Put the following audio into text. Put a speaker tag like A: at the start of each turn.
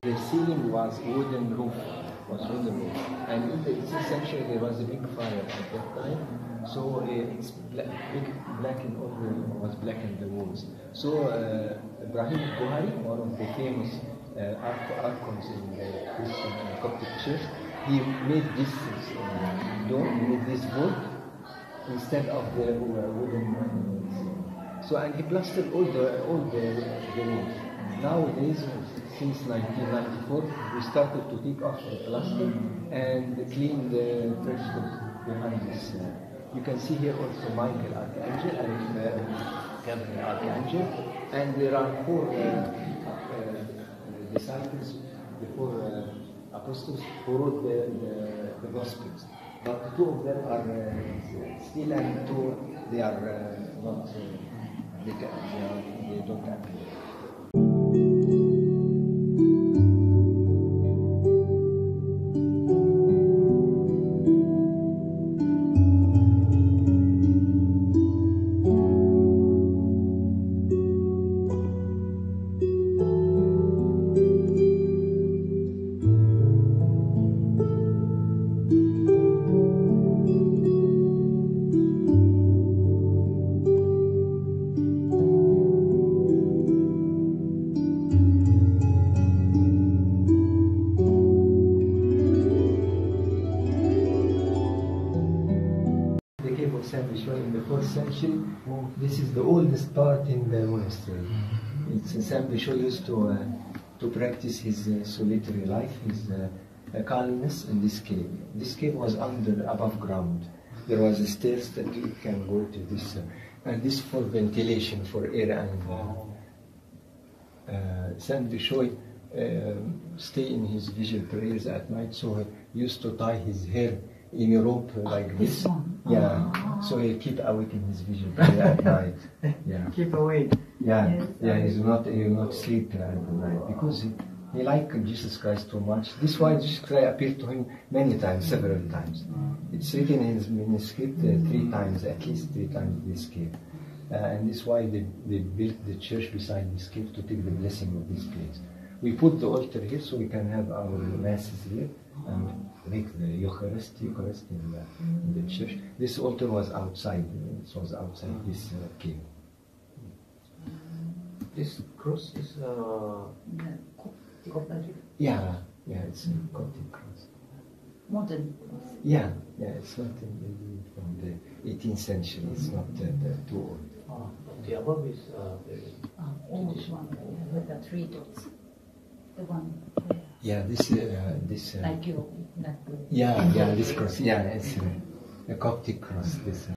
A: The ceiling was wooden roof, and in the 18th century there was a big fire at that time, so it's blackened all was blackened the walls. So Ibrahim Buhari, one of the famous archons in the Christian Coptic Church, he made this dome, he made this wood instead of the wooden. So and he plastered all the walls. Nowadays, since 1994, we started to take off the plaster and clean the fresco behind this. You can see here also Michael Archangel and Gabriel Archangel, and there are four disciples, the four apostles who wrote the Gospels. But two of them are still, and two they are not. They don't appear. In the 4th century, this is the oldest part in the monastery. It's Saint Bishop used to practice his solitary life, his calmness in this cave. This cave was above ground. There was a stairs that you can go to this, and this for ventilation, for air. And Saint Bishop stay in his vigil prayers at night, so he used to tie his hair in a rope like this. Yeah, so he keep awake in his vigil prayer at night. Yeah,
B: keep awake.
A: Yeah, yes, he will not sleep at night because he liked Jesus Christ too much. This is why Jesus Christ appeared to him many times, several times. It's written in his manuscript 3 times, at least 3 times this cave. And this is why they built the church beside this cave to take the blessing of this place. We put the altar here so we can have our masses here and make the Eucharist in the church. This altar was outside. It was outside this cave.
B: This cross is Coptic.
A: Yeah, it's a Coptic cross.
C: Modern cross.
A: Yeah, it's not from the 18th century. It's not too old.
B: The above is
C: old one with the 3 dots. The one.
A: Yeah, this.
C: Like you.
A: Yeah, this cross. Yeah, it's a Coptic cross. This.